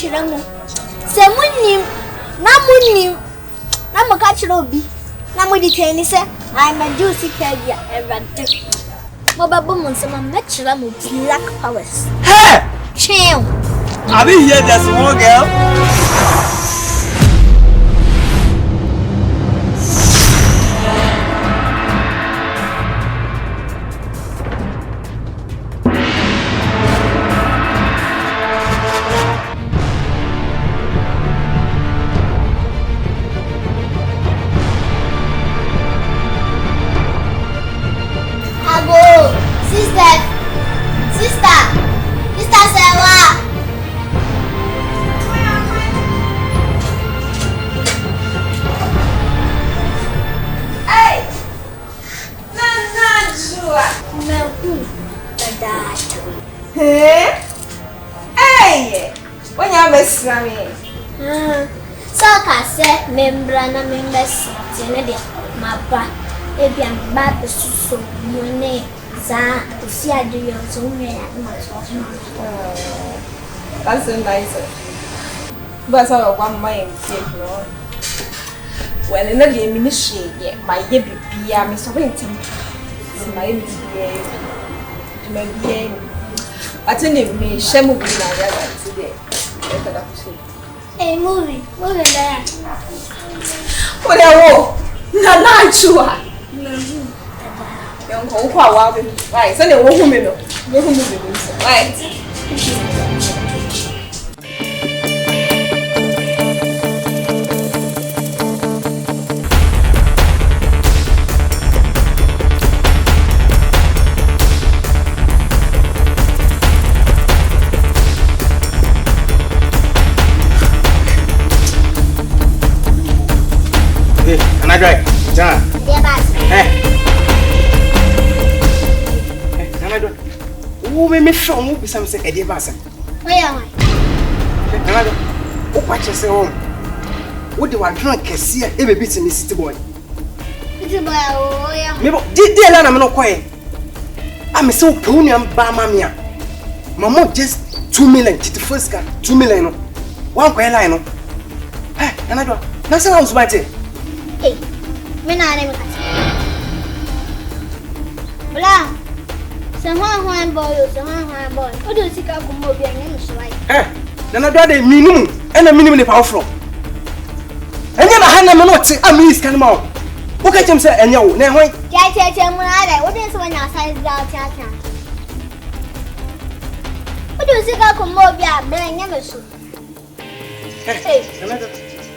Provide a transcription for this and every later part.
chiramu. Se munim, na munim. Na mo ka chira obi. Na mo detain ni say I'm a juicy cadia erade. Mo babo mo nsema me chira mo black powers. Hey! Chill. I didn't hear that small girl. Membrana members tenede mapa ebian ba besuso mone za osi adoyo so nwe ya ma so. That's so nice. But so one my no. Well, in the ministry, my baby bia me so wentim. My baby maybe attending me shemu bi na ya today. Hey, movie there. What are you? Na chua. Young ho kwa wa be. Right, so they wo hu me no. Wo hu me be so. Right. Anadrai, John. Dear boss. Anadrai. Who me from who be some say dear boss? Where am I? Anadrai. Who watch say home? Who the one drunk kesi e be beat me city boy. City boy oh yeah. Me bo dey na me no koy. Am say open am ba ma me a. Mama just 2 million to first car 2 million no. One koy line no. Hey, Anadrai. Na say house bate. Hey, me na name ka. Bla. Se hwan boy. O do sika ko mo bi anya so ai. Na do dey minimum, na minimum ne pa ofro. Enya na ha na me no te am is kan ma o. Wo ka chem se enya wo, na hwan? Che mu na dai, wo den so nya size da tia. O do sika ko mo bi a bla anya me so. Hey, na do.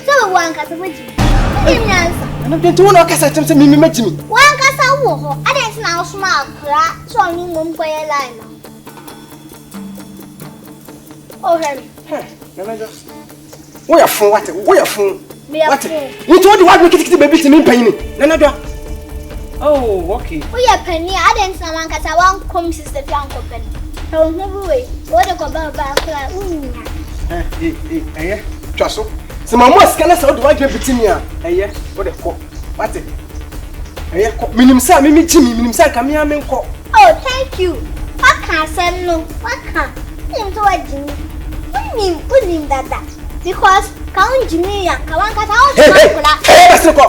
So wan ka so ji. I'm going to walk as I tell me. One cassa war, I didn't know small crack, so I mean, one way a line. Oh, we are from what? We are from what? You told you what we get the baby to me penny. Another. Oh, okay. We are penny. I didn't know one cassa one come sister to Uncle Penny. Oh, no way. What a go back. Eh, trust. So my mom scan us out the white between me. Eh, what the fuck? What it? Eh, minimum sa, minimum sa, come here, men call. Oh, thank you. What can't say no? What can't? Into a Jimmy. Put him that. Because Count Jimmy and Kawanka house. Hey,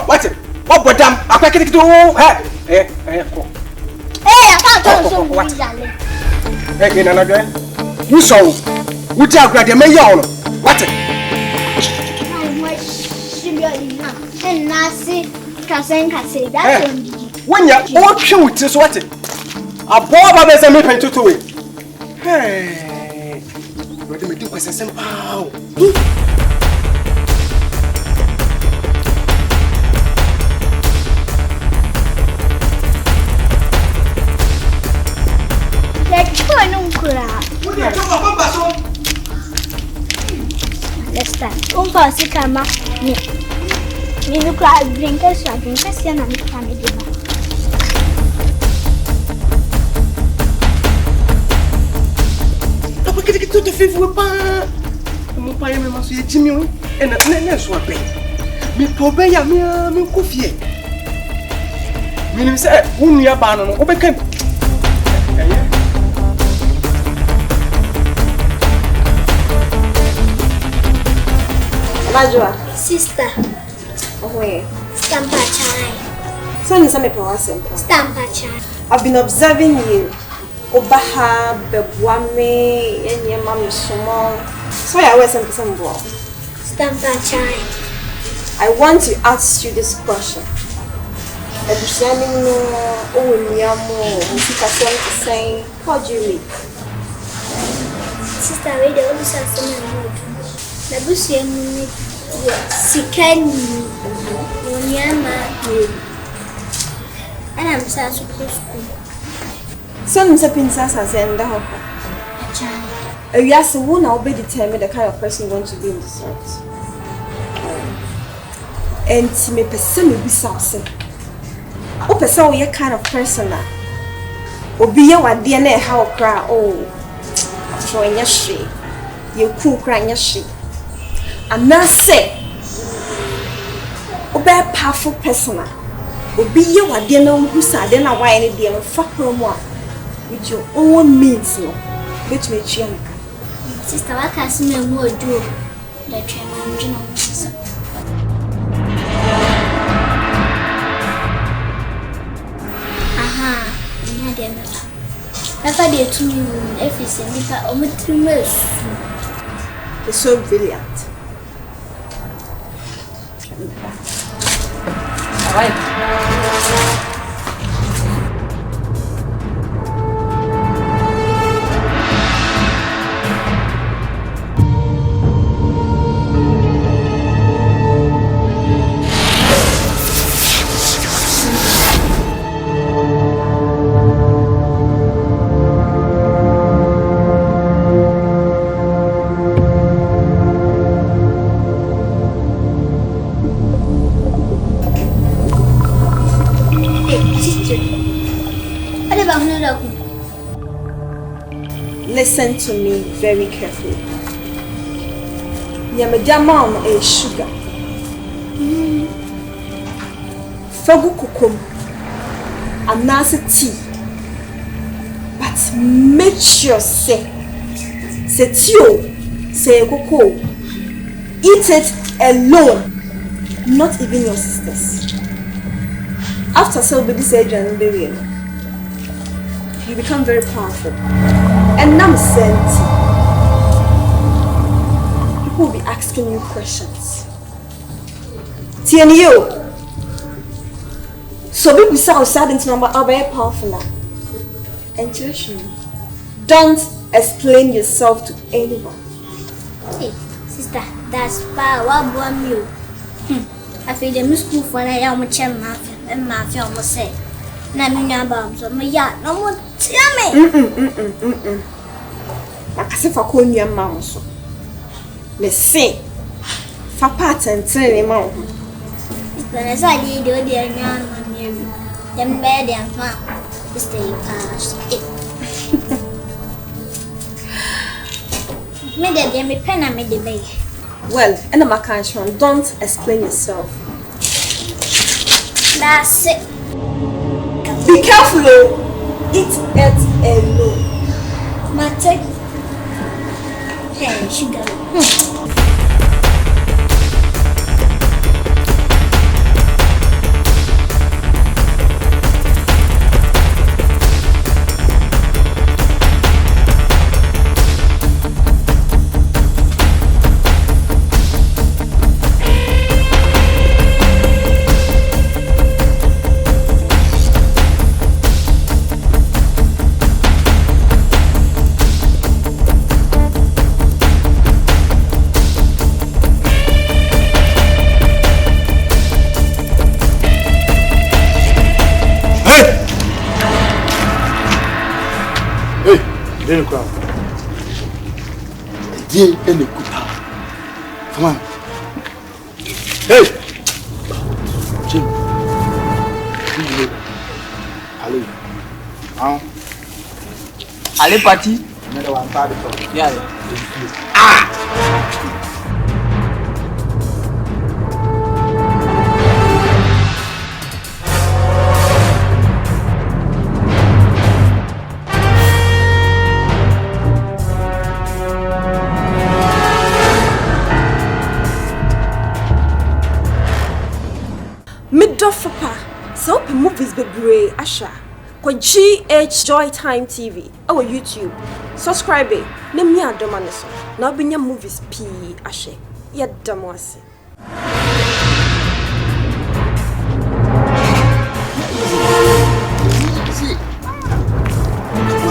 what it? What but damn, I pack it to eh, I can't so what? Hey, another. You saw. Would you grab the mayor? What it? And Nancy can say that when you're all cute, is what it? A boy of a me to it. Hey, what do we do? Wow. Let's start. Un po' si chiama mi nucleo drink e so che sia una famiglia di me. Dopo che tutto fifu pa. Mon pai me maso ye timi e na so ape. Mi pobe ya mi kofie. Mi ni se unu ya ba no obeka. Majua. Sister. Oh, yeah. Stampa chai. So, you say me power simple. Stampa chai. I've been observing you. Obaha, Bebuame, and your mommy small. So, I was some ball. Stampa chai. I want to ask you this question. How do you live? Sister, we don't do something good. The bush and Sikani, and I'm sad to school. Some princess has ended up. Yes, one will be determined the kind of person you want to be in this earth. And to me, person will be something. O person will kind of person. Obi ya wa de na how cry oh so nya hwe ye ku cry nya hwe ana say obi powerful person obi ya wa de na hu sa de na why ne de no fa promo a with your own means no bet me chia nka sister wa ka se me mu odu the train am jino aha nya de na Papa de to me everything nipa omutrimes is so brilliant. All right. Listen to me very carefully. Yamajama is sugar. Fagu kukum. Anasa tea. But make sure say tea, say cocoa. Eat it alone. Not even your sisters. After celebrating this age and burial, you become very powerful. And now, people will be asking you questions. TNU. So people say outside into number are very powerful now. And you don't explain yourself to anyone. Hey, sister, that's power one you. I feel the school for I am a chairman and my film was say. Namina bombs on my yacht, no more tell me. Like I call you a mouse. Let's see. For part and tell him out. When I saw you do the young near you, then bed and fun. Stay past it. Made a demi pen and made the bay. Well, and my country, don't explain yourself. That's it. Be careful, eat it alone. My take. Hey, sugar. Hey, crowd. Again, any good come on. Hey! Jim. Ali. Ali party? Yeah. Ah! Middofopa. So open movies bebre asha. Ko GH Joytime TV. Our YouTube. Subscribe. Ne mi adoma ne so. Na obinya movies p ashe. Ya damwase.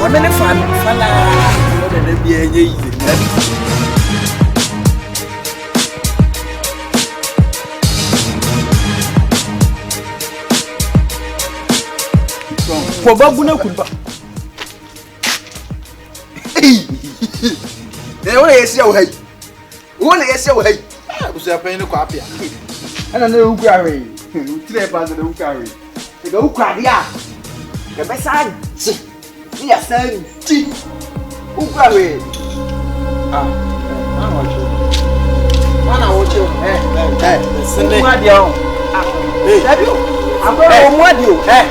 I'm in a fan. For Babuna could buy. They only see your head. Only see your head. I was a pain of copy. And I know who carry. Three bars of the carry. They go cry. The best side. Yes, sir. Who carry? I want you. Hey, what you? I'm going to what you. Hey.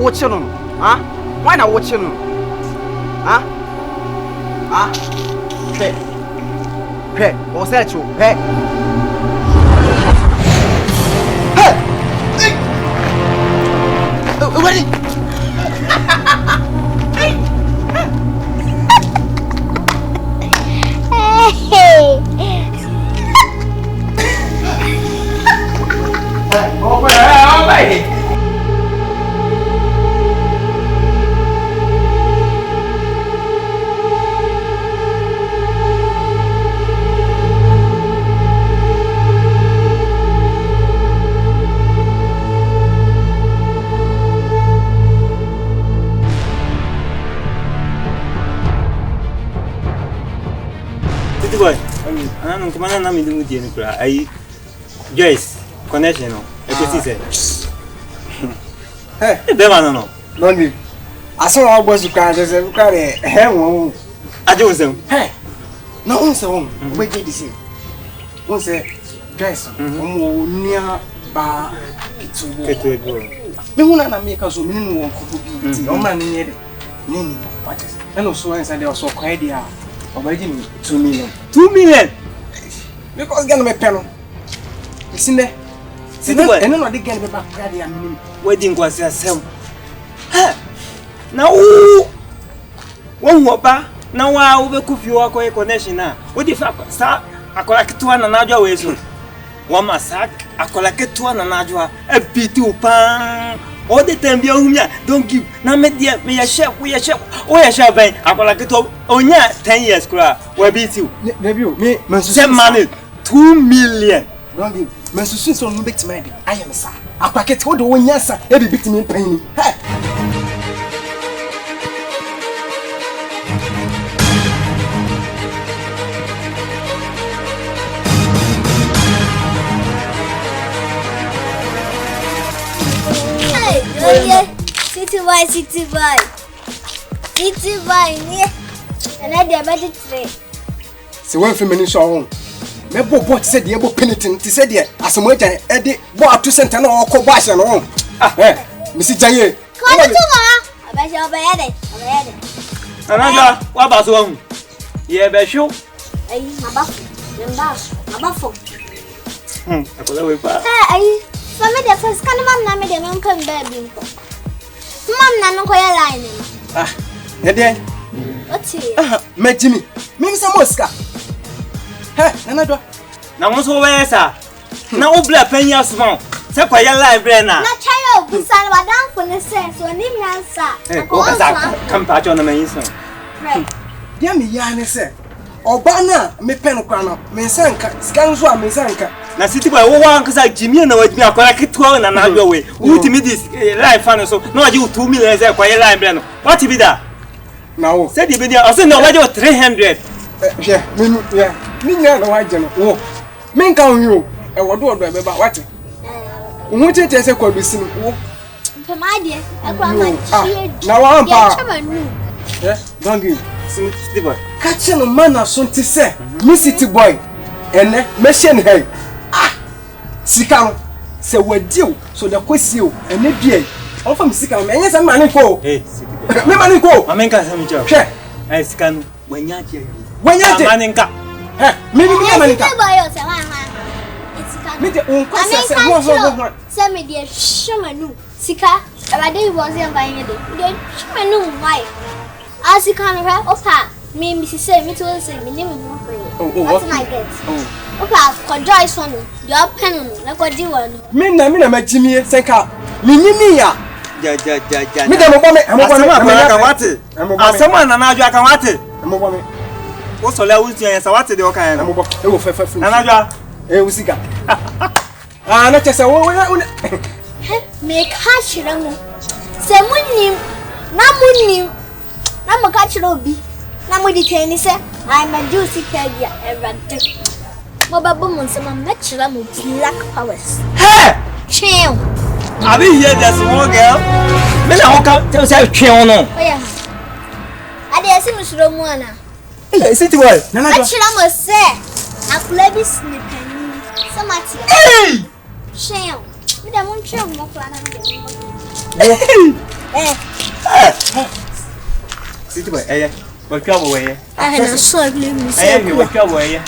What's your name? Huh? Why not watch your name? Huh? Huh? Hey. Hey, what's that you? Hey. Hey! Hey! Ready? Hey! Hey! Boy, I don't come on, I'm in the mood. I Joyce connection. Hey, no. Don't be. I saw our boys who can't just carry hell. I don't say. Hey, no one saw him. Wait, did you see? One say, guys, near bar to go. Me wona make us so many won could be. No man near it. Nini, what is? And also, inside there was so quiet there. Already 2 million. 2 million? Because get me pen. It's in there. See that? And no, they get me back. Wedding was a sum. Now, one whopper. Now, I will cook you a connection now. What if I start? I collect 2 and another way. One massacre. I collect 2 and another. A P2 pan. All the time, don't give. Now, me a chef, we a chef. Oh, a chef, I collect it on 10 years. Where beat you? Debut, me, send money 2 million. Don't give. My sister on bit my I am sir. A packet hold the 1 year, sir. Every bit me penny. City boy, yeah. And I did about it today. So, one feminine show. Me boy said the able penitent, he said, as a motor, Eddie, bought 2 cents and all cobash and home. Mrs. Jaye. Come on, I bet you're bad. Another, what about one? Yeah, Beshu. My buffalo. I put away back. Hey, for me, the first kind of man, I don't come baby. Mom, no line. Then, what's here? met Jimmy. Maybe some Oscar. Hey, another. Now, what's over, sir? Now, black penny as small. Take your library now. Not child, who sang down for the sense when him answer. Come back on the main. Dear me, Yanni said. Obana, me penocrano, me sanka, scanzua, me sanka. Now, city by one because I Jimmy and with me, I collect 12 and another way. Who to me this life fan so no, you 2 million as a quiet line. What to be that? Now, said you be there. I said, no, I do 300. Yeah, me no, I don't know. Men count you, and what do I remember what? Won't it as a could be seen? For my dear, I call my now I'm yeah, don't give. City boy. Catching a man of something say, Miss City boy, and mention hey. Sikam say we deal so the question and maybe Offer me sick, I'm any money go. Hey, me money go. I mean, some job. I scan when you're here. When you're manning cap. Me money cap. Me the send me the shamanu. Sika, I did wasn't buying it. The shamanu, why? As you can have Opa, me, Mrs. Say, me to say, me name is what's my get? Opa, conjoy son, your pen, like what you want. Me, my Jimmy, Senka. Me, ja. Me, I'm someone and I can watch it. What's all I was doing? So what's the okay? I'm Usika. Ah, not just a woman. Make hash them. Someone new, Namunim, Namakachirobi, Namuditani said, I'm a juicy cadia, and Mobabum, some natural black powers. Hey! Chill. Are we here? That small girl? Men are come to say, Chiono. I dare see Miss Romana. Is it well? Nachila must say, I could be snipping. Hey! Shame. We don't want to more plan. Sit by air. What come away? I had a soul blue. I am you. What come away?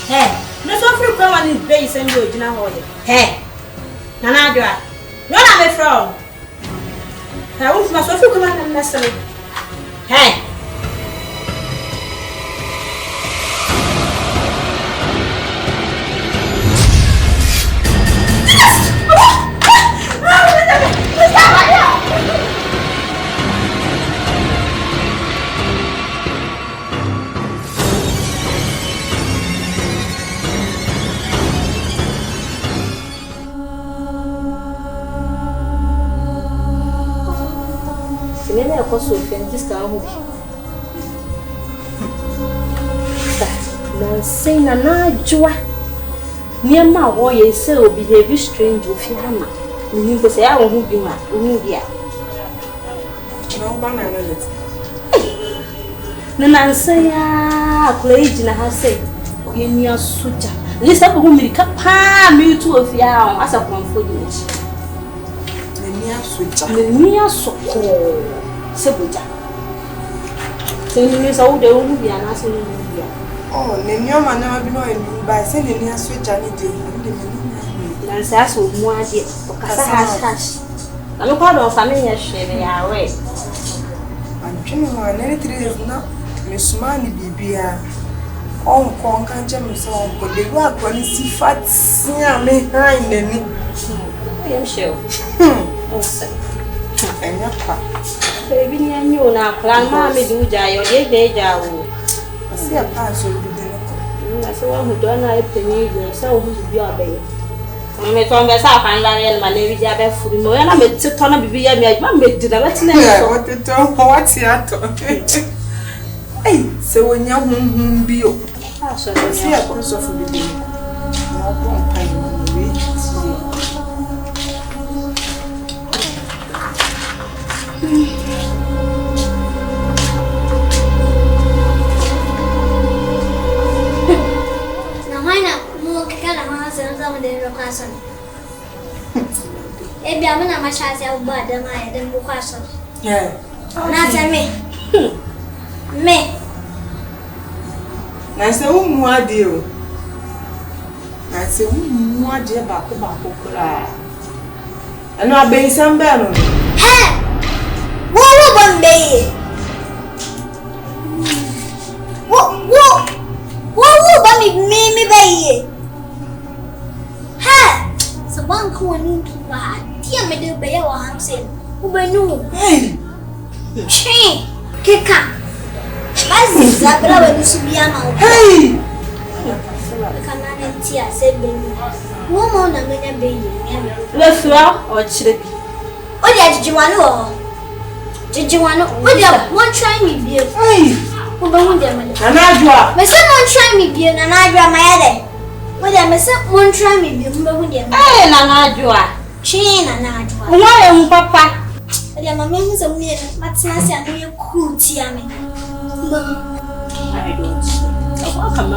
Hey, no so free come on in base and you na hold. Hey. Nana Adwoa. No na me from. Hey, won't my so free come on na sele. Hey. I was so fantastic. Now, say, Nana Adwoa. Near my boy, so behave strange with your hammer. You will say, I won't be mad. No banana. Nana say, ah, Clay, and I say, in your suitor. This up whom you can palm you to a fear as a confidence. The near so cold. Sebuja. Saying all the only be an answer. Oh, Nanyama never been knowing by sending me a switch and it. And says, more dear, because I has. I'm a part of family share away. I'm trying to any 3 days now. Miss Money be on Concan Jamison, but they work when you see fat, see me behind the knee. I am sure. And your part. Baby, I knew now, Grandma, me do jay or day jaw. I see a pass will be the That's the one who don't know if the new so who's your baby. I met on the south and Larry my name is Jabba Fumo, and I met to turn up be a made to the what the dog, what's the hey, so when you be I see a cross of the day. Ebi amana machase ubada ma eden bukwaso. Yeah. Na se me. Na se umu ade o. Na se umu ade ba ko kura. Eno abensan be no. He! Wo bombe. Wo ba mi wani ba dia me de be ya wa ham se ubenu chi keka bazi zabra wani subia ma kana ntia se benu mo na menya be yi Le fura o chire bi. o dia jijiwanu o jijiwanu o dia won try me bi ubenu dia me Anajua. me se won try me bi na najua ma ya de o dia me se won try me bi ubenu dia me Na najua. chi na najua Nwa e papa. o dia mama hu se mu ye matina se anu ye cool tia me I don't. How come